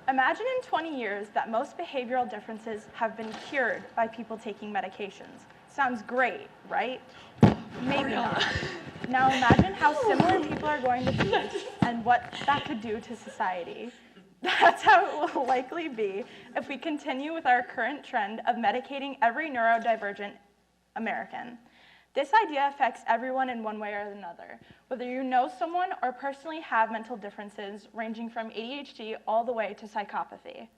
Imagine in 20 years that most behavioral differences have been cured by people taking medications. Sounds great, right? Maybe not. Now imagine how similar people are going to be and what that could do to society. That's how it will likely be if we continue with our current trend of medicating every neurodivergent American. This idea affects everyone in one way or another, whether you know someone or personally have mental differences ranging from ADHD all the way to psychopathy.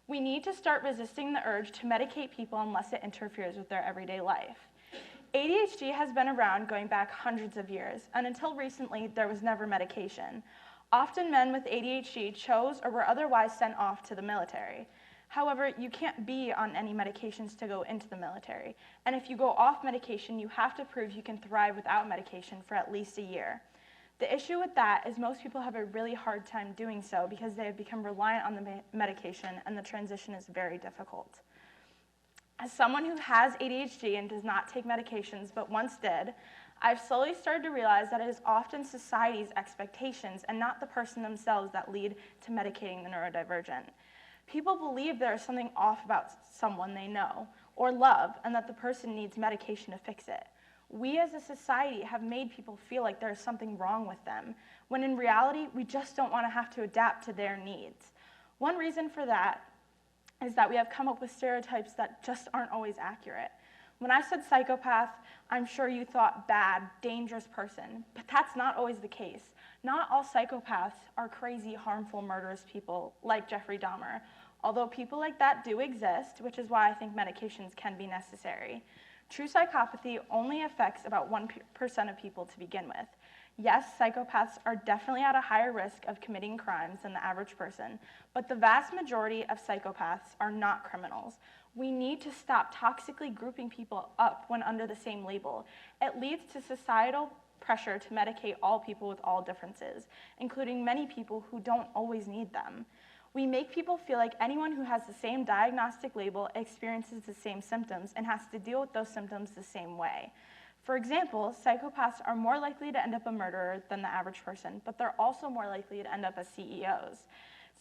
We need to start resisting the urge to medicate people unless it interferes with their everyday life. ADHD has been around going back hundreds of years, and until recently, there was never medication. Often men with ADHD chose or were otherwise sent off to the military. However, you can't be on any medications to go into the military, and if you go off medication, you have to prove you can thrive without medication for at least a year. The issue with that is most people have a really hard time doing so because they have become reliant on the medication, and the transition is very difficult. As someone who has ADHD and does not take medications but once did, I've slowly started to realize that it is often society's expectations and not the person themselves that lead to medicating the neurodivergent. People believe there is something off about someone they know or love and that the person needs medication to fix it. We as a society have made people feel like there is something wrong with them, when in reality, we just don't want to have to adapt to their needs. One reason for that is that we have come up with stereotypes that just aren't always accurate. When I said psychopath, I'm sure you thought bad, dangerous person, but that's not always the case. Not all psychopaths are crazy, harmful, murderous people like Jeffrey Dahmer, although people like that do exist, which is why I think medications can be necessary. True psychopathy only affects about 1% of people to begin with. Yes, psychopaths are definitely at a higher risk of committing crimes than the average person, but the vast majority of psychopaths are not criminals. We need to stop toxically grouping people up when under the same label. It leads to societal pressure to medicate all people with all differences, including many people who don't always need them. We make people feel like anyone who has the same diagnostic label experiences the same symptoms and has to deal with those symptoms the same way. For example, psychopaths are more likely to end up a murderer than the average person, but they're also more likely to end up as CEOs.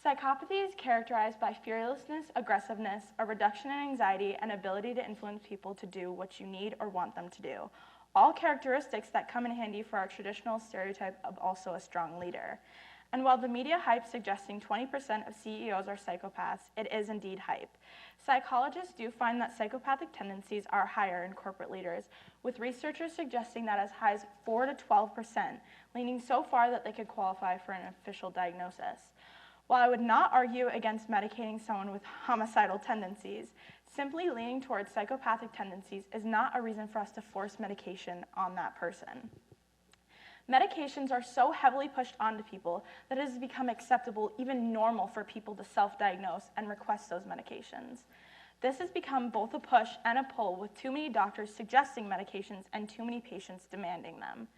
Psychopathy is characterized by fearlessness, aggressiveness, a reduction in anxiety, and ability to influence people to do what you need or want them to do. All characteristics that come in handy for our traditional stereotype of also a strong leader. And while the media hype suggesting 20% of CEOs are psychopaths, it is indeed hype. Psychologists do find that psychopathic tendencies are higher in corporate leaders, with researchers suggesting that as high as 4 to 12%, leaning so far that they could qualify for an official diagnosis. While I would not argue against medicating someone with homicidal tendencies, simply leaning towards psychopathic tendencies is not a reason for us to force medication on that person. Medications are so heavily pushed onto people that it has become acceptable, even normal, for people to self-diagnose and request those medications. This has become both a push and a pull, with too many doctors suggesting medications and too many patients demanding them.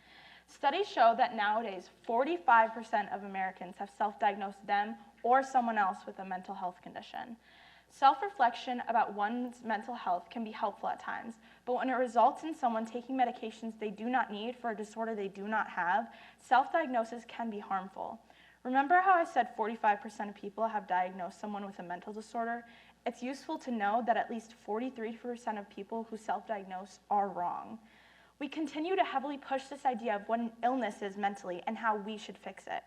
Studies show that nowadays 45% of Americans have self-diagnosed them or someone else with a mental health condition. Self-reflection about one's mental health can be helpful at times, but when it results in someone taking medications they do not need for a disorder they do not have, self-diagnosis can be harmful. Remember how I said 45% of people have diagnosed someone with a mental disorder? It's useful to know that at least 43% of people who self-diagnose are wrong. We continue to heavily push this idea of what an illness is mentally and how we should fix it.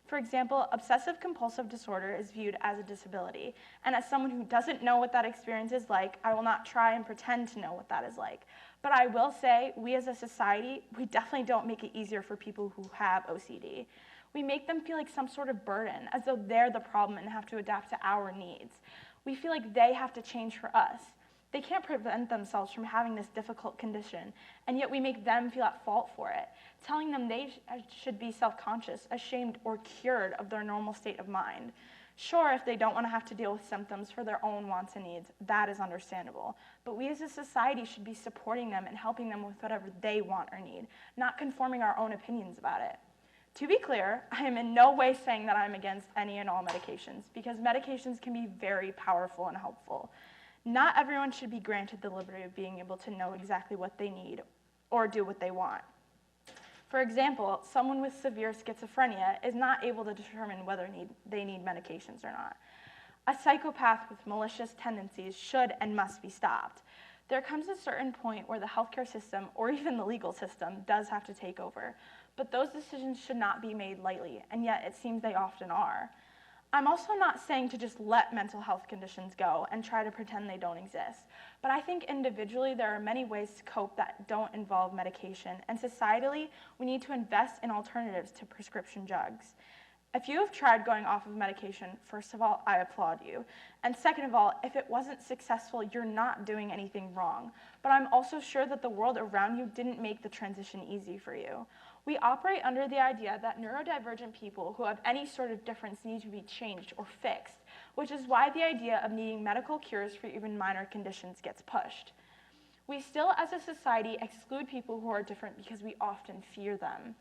For example, obsessive-compulsive disorder is viewed as a disability, and as someone who doesn't know what that experience is like, I will not try and pretend to know what that is like. But I will say, we as a society, we definitely don't make it easier for people who have OCD. We make them feel like some sort of burden, as though they're the problem and have to adapt to our needs. We feel like they have to change for us. They can't prevent themselves from having this difficult condition, and yet we make them feel at fault for it, telling them they should be self-conscious, ashamed, or cured of their normal state of mind. Sure, if they don't want to have to deal with symptoms for their own wants and needs, that is understandable. But we as a society should be supporting them and helping them with whatever they want or need, not conforming our own opinions about it. To be clear, I am in no way saying that I'm against any and all medications, because medications can be very powerful and helpful. Not everyone should be granted the liberty of being able to know exactly what they need or do what they want. For example, someone with severe schizophrenia is not able to determine whether they need medications or not. A psychopath with malicious tendencies should and must be stopped. There comes a certain point where the healthcare system, or even the legal system, does have to take over. But those decisions should not be made lightly, and yet it seems they often are. I'm also not saying to just let mental health conditions go and try to pretend they don't exist. But I think individually there are many ways to cope that don't involve medication, and societally we need to invest in alternatives to prescription drugs. If you have tried going off of medication, first of all, I applaud you. And second of all, if it wasn't successful, you're not doing anything wrong. But I'm also sure that the world around you didn't make the transition easy for you. We operate under the idea that neurodivergent people who have any sort of difference need to be changed or fixed, which is why the idea of needing medical cures for even minor conditions gets pushed. We still, as a society, exclude people who are different because we often fear them.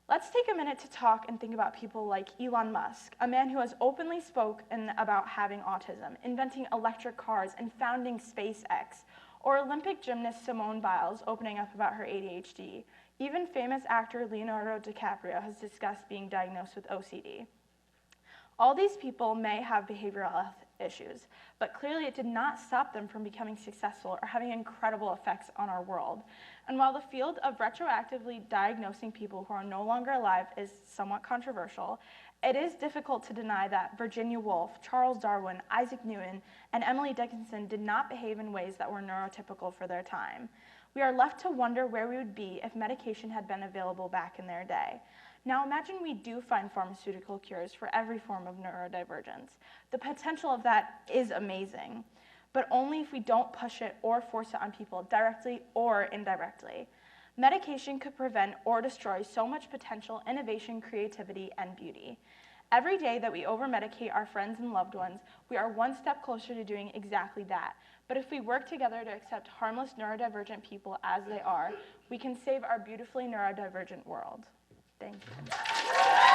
Let's take a minute to talk and think about people like Elon Musk, a man who has openly spoken about having autism, inventing electric cars, and founding SpaceX, or Olympic gymnast Simone Biles opening up about her ADHD. Even famous actor Leonardo DiCaprio has discussed being diagnosed with OCD. All these people may have behavioral health issues, but clearly it did not stop them from becoming successful or having incredible effects on our world. And while the field of retroactively diagnosing people who are no longer alive is somewhat controversial, it is difficult to deny that Virginia Woolf, Charles Darwin, Isaac Newton, and Emily Dickinson did not behave in ways that were neurotypical for their time. We are left to wonder where we would be if medication had been available back in their day. Now imagine we do find pharmaceutical cures for every form of neurodivergence. The potential of that is amazing, but only if we don't push it or force it on people directly or indirectly. Medication could prevent or destroy so much potential innovation, creativity, and beauty. Every day that we over-medicate our friends and loved ones, we are one step closer to doing exactly that. But if we work together to accept harmless neurodivergent people as they are, we can save our beautifully neurodivergent world. Thank you.